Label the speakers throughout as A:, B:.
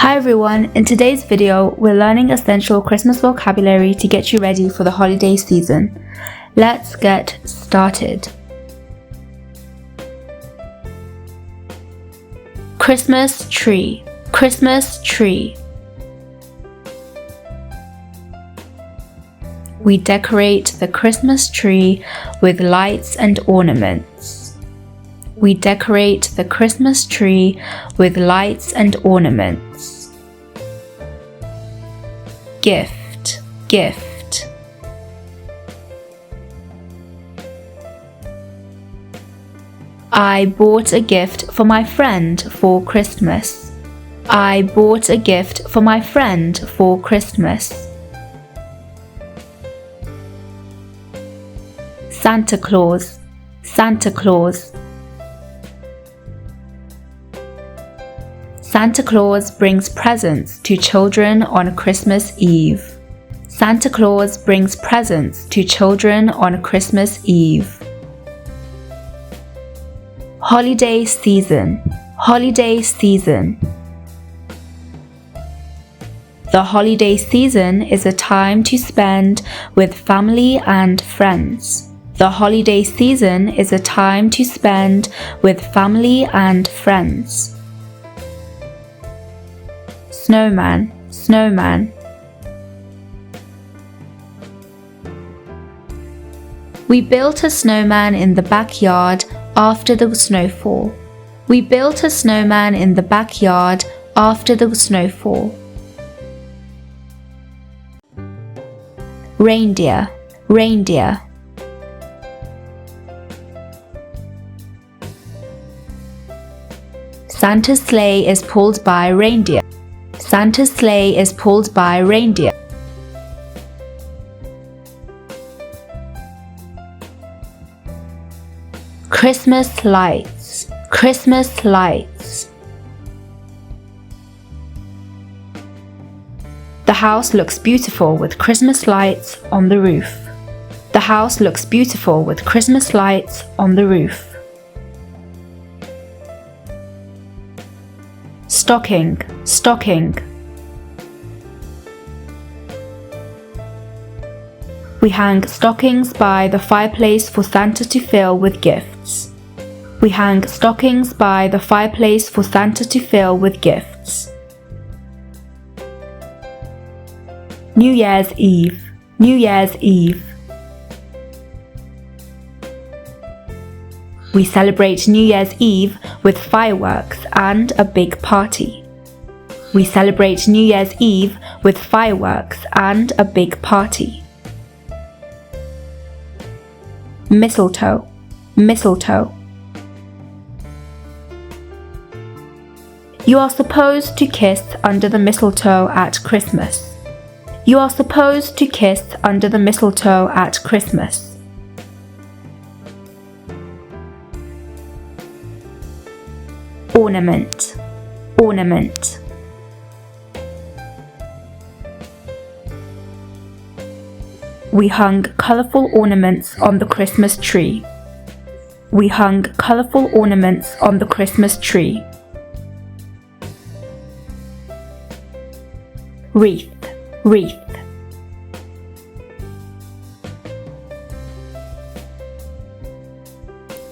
A: Hi everyone, in today's video, we're learning essential Christmas vocabulary to get you ready for the holiday season. Let's get started. Christmas tree, Christmas tree. We decorate the Christmas tree with lights and ornaments. We decorate the Christmas tree with lights and ornaments. Gift, gift. I bought a gift for my friend for Christmas. I bought a gift for my friend for Christmas. Santa Claus, Santa Claus. Santa Claus brings presents to children on Christmas Eve. Santa Claus brings presents to children on Christmas Eve. Holiday season, holiday season. The holiday season is a time to spend with family and friends. The holiday season is a time to spend with family and friends. Snowman, snowman. We built a snowman in the backyard after the snowfall. We built a snowman in the backyard after the snowfall. Reindeer, reindeer. Santa's sleigh is pulled by reindeer. Santa's sleigh is pulled by reindeer. Christmas lights, Christmas lights. The house looks beautiful with Christmas lights on the roof. The house looks beautiful with Christmas lights on the roof. Stocking, stocking. We hang stockings by the fireplace for Santa to fill with gifts. We hang stockings by the fireplace for Santa to fill with gifts. New Year's Eve, New Year's Eve. We celebrate New Year's Eve with fireworks and a big party. We celebrate New Year's Eve with fireworks and a big party. Mistletoe, mistletoe. You are supposed to kiss under the mistletoe at Christmas. You are supposed to kiss under the mistletoe at Christmas. Ornament, ornament. We hung colourful ornaments on the Christmas tree. We hung colourful ornaments on the Christmas tree. Wreath, wreath.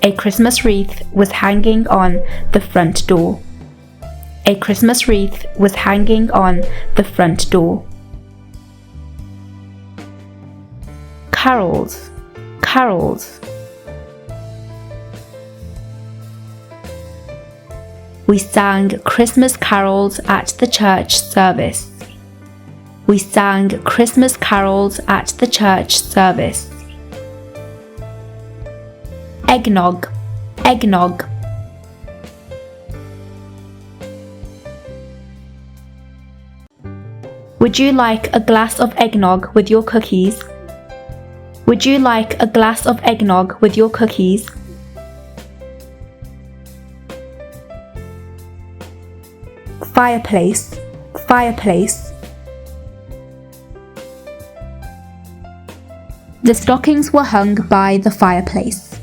A: A Christmas wreath was hanging on the front door. A Christmas wreath was hanging on the front door. Carols, carols. We sang Christmas carols at the church service. We sang Christmas carols at the church service. Eggnog, eggnog. Would you like a glass of eggnog with your cookies? Would you like a glass of eggnog with your cookies? Fireplace, fireplace. The stockings were hung by the fireplace.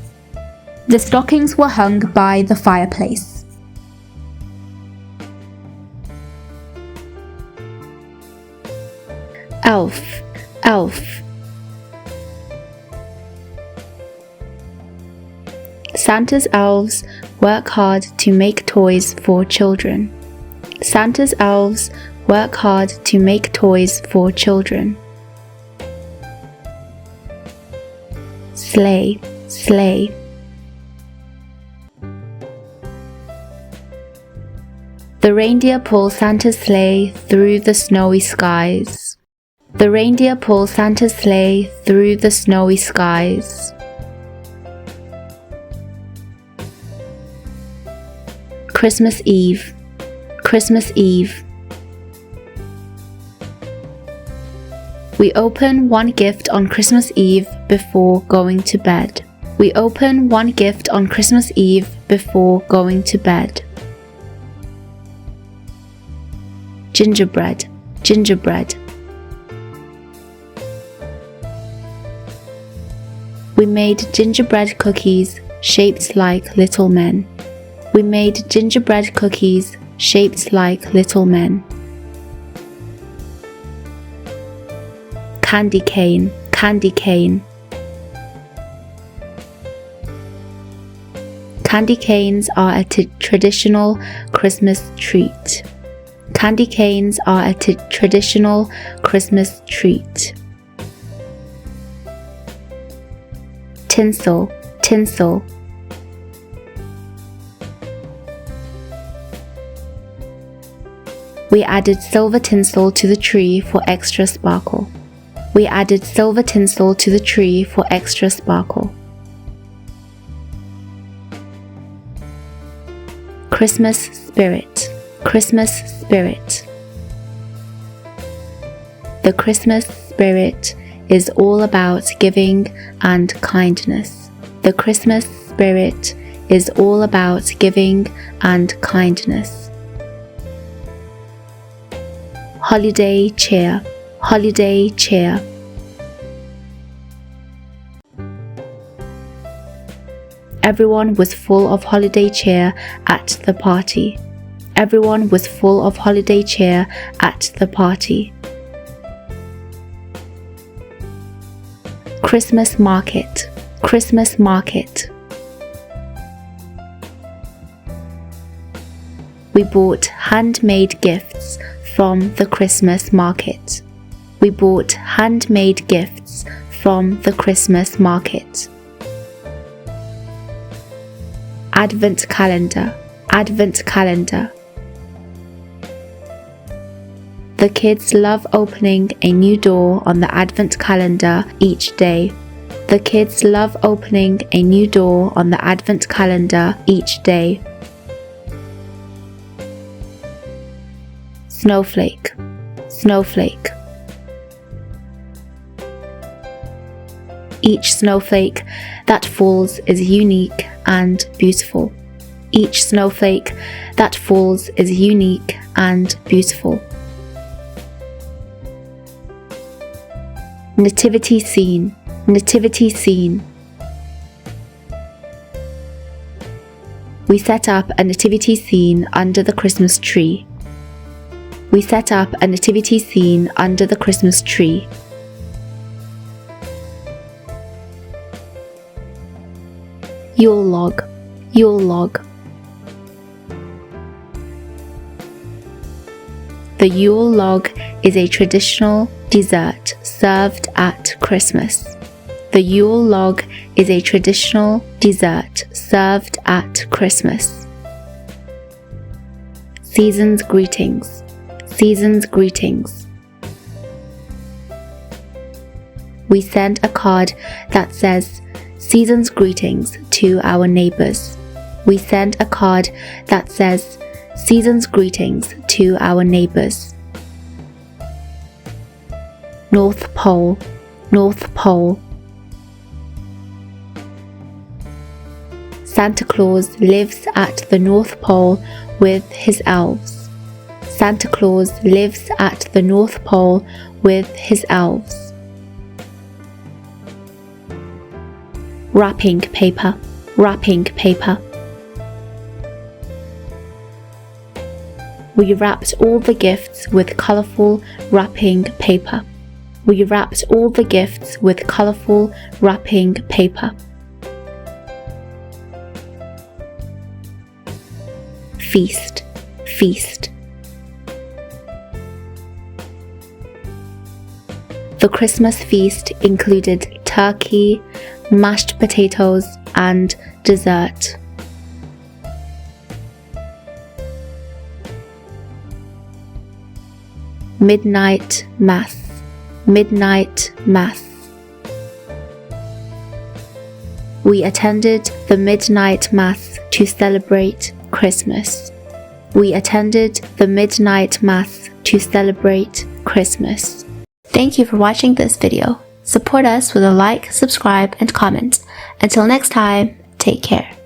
A: The stockings were hung by the fireplace. elf, elf. Santa's elves work hard to make toys for children. Santa's elves work hard to make toys for children. Sleigh, sleigh. The reindeer pull Santa's sleigh through the snowy skies. The reindeer pull Santa's sleigh through the snowy skies. Christmas Eve, Christmas Eve. We open one gift on Christmas Eve before going to bed. We open one gift on Christmas Eve before going to bed. Gingerbread, gingerbread. We made gingerbread cookies shaped like little men. We made gingerbread cookies shaped like little men. Candy cane, candy cane. Candy canes are a traditional Christmas treat. Candy canes are a traditional Christmas treat. Tinsel, tinsel. We added silver tinsel to the tree for extra sparkle. We added silver tinsel to the tree for extra sparkle. Christmas spirit, Christmas spirit. The Christmas spirit is all about giving and kindness. The Christmas spirit is all about giving and kindness. Holiday cheer, holiday cheer. Everyone was full of holiday cheer at the party. Everyone was full of holiday cheer at the party. Christmas market, Christmas market. We bought handmade gifts from the Christmas market. We bought handmade gifts from the Christmas market. Advent calendar, Advent calendar. The kids love opening a new door on the Advent calendar each day. The kids love opening a new door on the Advent calendar each day. Snowflake, snowflake. Each snowflake that falls is unique and beautiful. Each snowflake that falls is unique and beautiful. Nativity scene, nativity scene. We set up a nativity scene under the Christmas tree. We set up a nativity scene under the Christmas tree. Yule log, Yule log. The Yule log is a traditional dessert served at Christmas. The Yule log is a traditional dessert served at Christmas. Season's greetings, season's greetings. We send a card that says season's greetings to our neighbors. We send a card that says season's greetings to our neighbors. North Pole, North Pole. Santa Claus lives at the North Pole with his elves. Santa Claus lives at the North Pole with his elves. Wrapping paper, wrapping paper. We wrapped all the gifts with colourful wrapping paper. We wrapped all the gifts with colorful wrapping paper. Feast, feast. The Christmas feast included turkey, mashed potatoes, and dessert. Midnight mass, midnight mass. We attended the midnight mass to celebrate Christmas. We attended the midnight mass to celebrate Christmas. Thank you for watching this video. Support us with a like, subscribe, and comment. Until next time, take care.